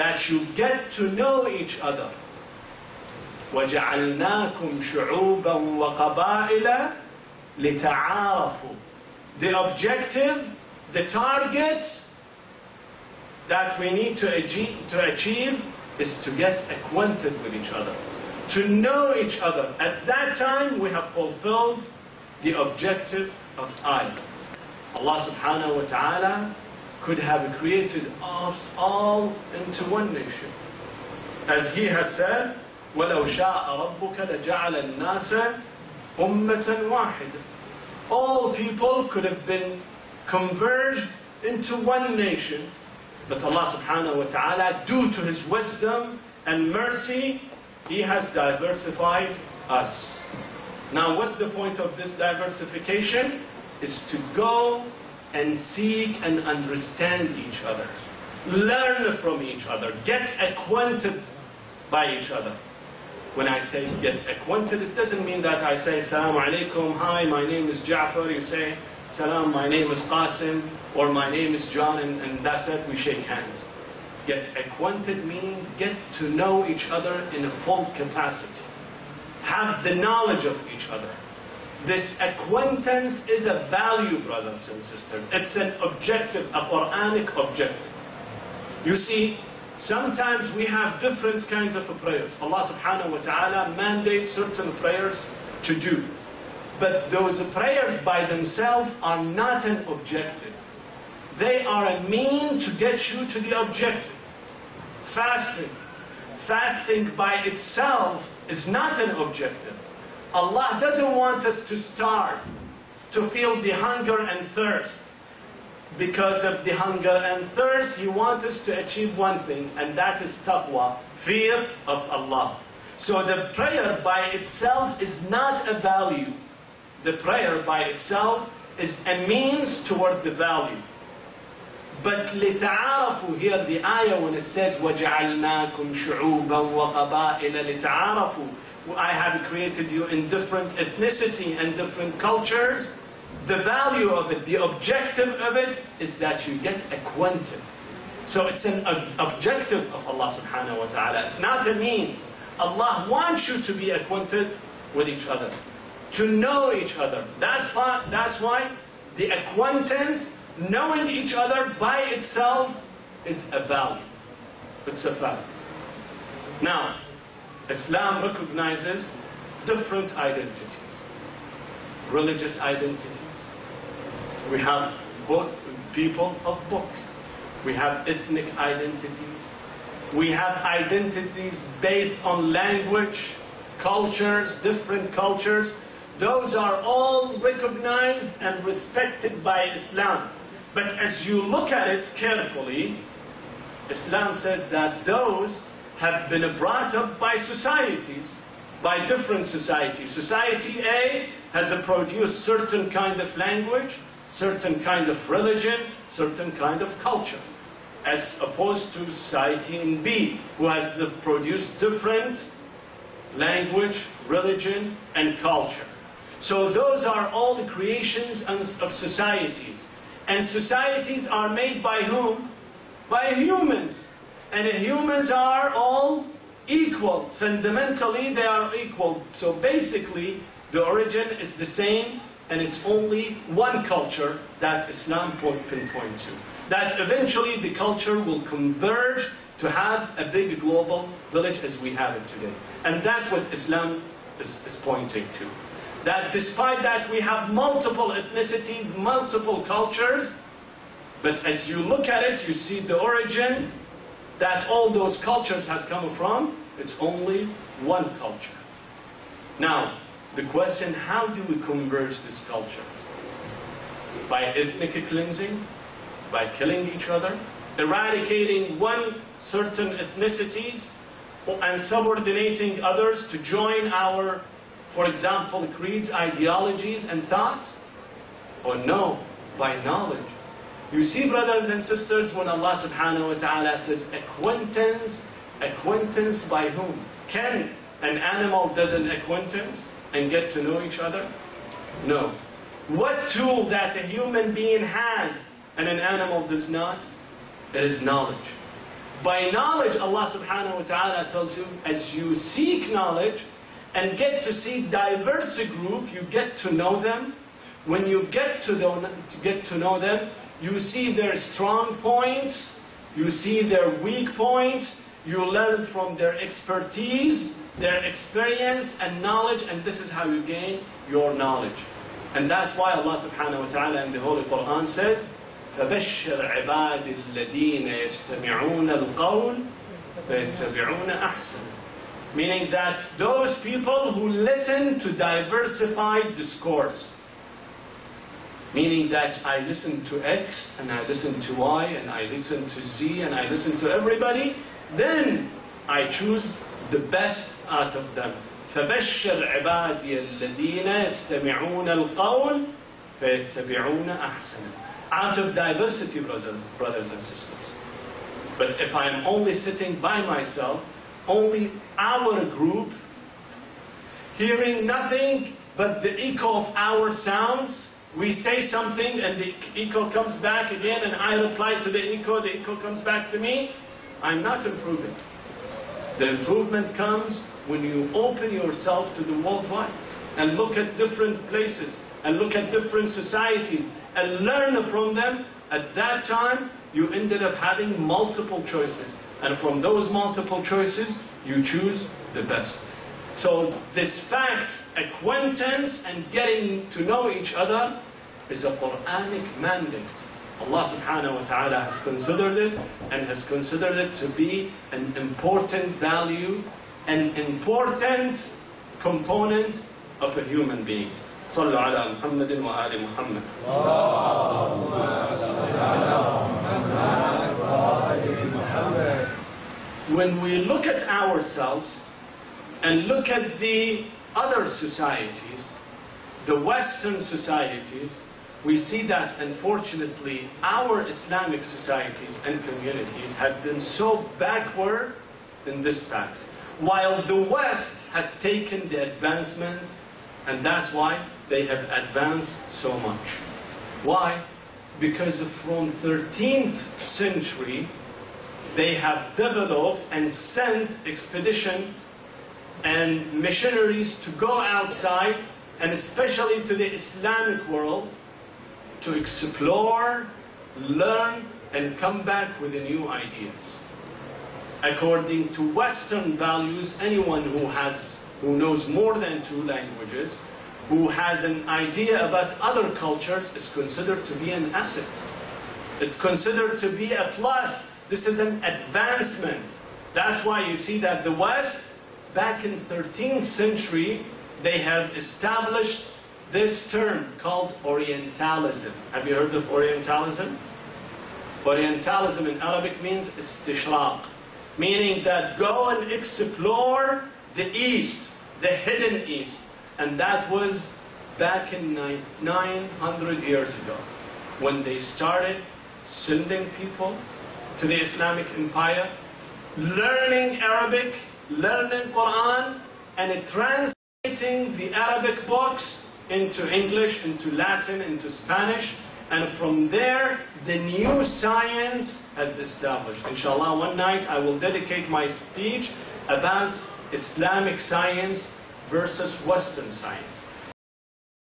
that you get to know each other. وَجَعَلْنَاكُمْ شُعُوبًا وَقَبَائِلَ لِتَعَارَفُوا. The objective, the target that we need to achieve is to get acquainted with each other, to know each other. At that time, we have fulfilled the objective of I. Allah subhanahu wa ta'ala could have created us all into one nation. As He has said, وَلَوْ شَاءَ رَبُّكَ لَجَعَلَ النَّاسَ أُمَّةً وَاحِدًا. All people could have been converged into one nation, but Allah subhanahu wa ta'ala, due to His wisdom and mercy, He has diversified us. Now, what's the point of this diversification? Is to go and seek and understand each other, learn from each other, get acquainted by each other. When I say get acquainted, it doesn't mean that I say Assalamu alaikum, hi, my name is Jafar, you say Salam, my name is Qasim, or my name is John, and that's it, we shake hands. Get acquainted meaning get to know each other in a full capacity. Have the knowledge of each other. This acquaintance is a value, brothers and sisters. It's an objective, a Quranic objective. You see, sometimes we have different kinds of prayers. Allah subhanahu wa ta'ala mandates certain prayers to do. But those prayers by themselves are not an objective. They are a mean to get you to the objective. Fasting. Fasting by itself is not an objective. Allah doesn't want us to starve, to feel the hunger and thirst. Because of the hunger and thirst, He wants us to achieve one thing, and that is taqwa, fear of Allah. So the prayer by itself is not a value. The prayer by itself is a means toward the value. But لِتَعَارَفُوا, here the ayah when it says وَجَعَلْنَاكُمْ شُعُوبًا وَقَبَائِلَ لِتَعَارَفُوا, I have created you in different ethnicity and different cultures. The value of it, the objective of it is that you get acquainted. So it's an objective of Allah subhanahu wa ta'ala. It's not a means. Allah wants you to be acquainted with each other, to know each other. That's why the acquaintance, knowing each other by itself is a value. It's a fact. Now, Islam recognizes different identities, religious identities. We have people of book. We have ethnic identities. We have identities based on language, cultures, different cultures. Those are all recognized and respected by Islam. But as you look at it carefully, Islam says that those have been brought up by societies, by different societies. Society A has produced certain kind of language, certain kind of religion, certain kind of culture, as opposed to society in B, who has produced different language, religion, and culture. So those are all the creations of societies. And societies are made by whom? By humans. And humans are all equal. Fundamentally, they are equal. So basically, the origin is the same, and it's only one culture that Islam pinpoint to. That eventually the culture will converge to have a big global village as we have it today. And that's what Islam is pointing to. That despite that we have multiple ethnicities, multiple cultures, but as you look at it, you see the origin that all those cultures has come from, it's only one culture. Now, the question, how do we converge these cultures? By ethnic cleansing, by killing each other, eradicating one certain ethnicities, and subordinating others to join our, for example, creeds, ideologies, and thoughts? Or no, by knowledge. You see, brothers and sisters, when Allah subhanahu wa ta'ala says acquaintance, acquaintance by whom? Can an animal does an acquaintance and get to know each other? No. What tool that a human being has and an animal does not? It is knowledge. By knowledge, Allah subhanahu wa ta'ala tells you, as you seek knowledge and get to see diverse group, you get to know them. When you get to know them, you see their strong points, you see their weak points, you learn from their expertise, their experience and knowledge, and this is how you gain your knowledge. And that's why Allah subhanahu wa ta'ala in the Holy Quran says, فَبَشِّرْ عِبَادِ الَّذِينَ يَسْتَمِعُونَ الْقَوْلِ فَيَتَّبِعُونَ أَحْسَنَ. Meaning that those people who listen to diversified discourse, meaning that I listen to X, and I listen to Y, and I listen to Z, and I listen to everybody, then I choose the best out of them. فَبَشِّرْ عِبَادِيَ الَّذِينَ يَسْتَمِعُونَ الْقَوْلِ فَيَتَّبِعُونَ أَحْسَنَ. Out of diversity, brothers and sisters. But if I am only sitting by myself, only our group, hearing nothing but the echo of our sounds, we say something and the echo comes back again and I reply to the echo comes back to me, I'm not improving. The improvement comes when you open yourself to the worldwide and look at different places and look at different societies and learn from them. At that time, you ended up having multiple choices. And from those multiple choices, you choose the best. So this fact, acquaintance and getting to know each other is a Quranic mandate. Allah subhanahu wa ta'ala has considered it and has considered it to be an important value, an important component of a human being. صلوا على محمد وآل محمد. When we look at ourselves and look at the other societies, the Western societies, we see that unfortunately our Islamic societies and communities have been so backward in this fact, while the West has taken the advancement, and that's why they have advanced so much. Why? Because from 13th century they have developed and sent expeditions and missionaries to go outside, and especially to the Islamic world, to explore, learn, and come back with the new ideas. According to Western values, anyone who knows more than 2 languages, who has an idea about other cultures, is considered to be an asset. It's considered to be a plus. This is an advancement. That's why you see that the West, back in 13th century, they have established this term called Orientalism. Have you heard of Orientalism? Orientalism in Arabic means istishraq, meaning that go and explore the East, the hidden East. And that was back in 900 years ago, when they started sending people to the Islamic Empire, learning Arabic, learning Quran, and translating the Arabic books into English, into Latin, into Spanish. And from there, the new science has established. Inshallah, one night I will dedicate my speech about Islamic science versus Western science.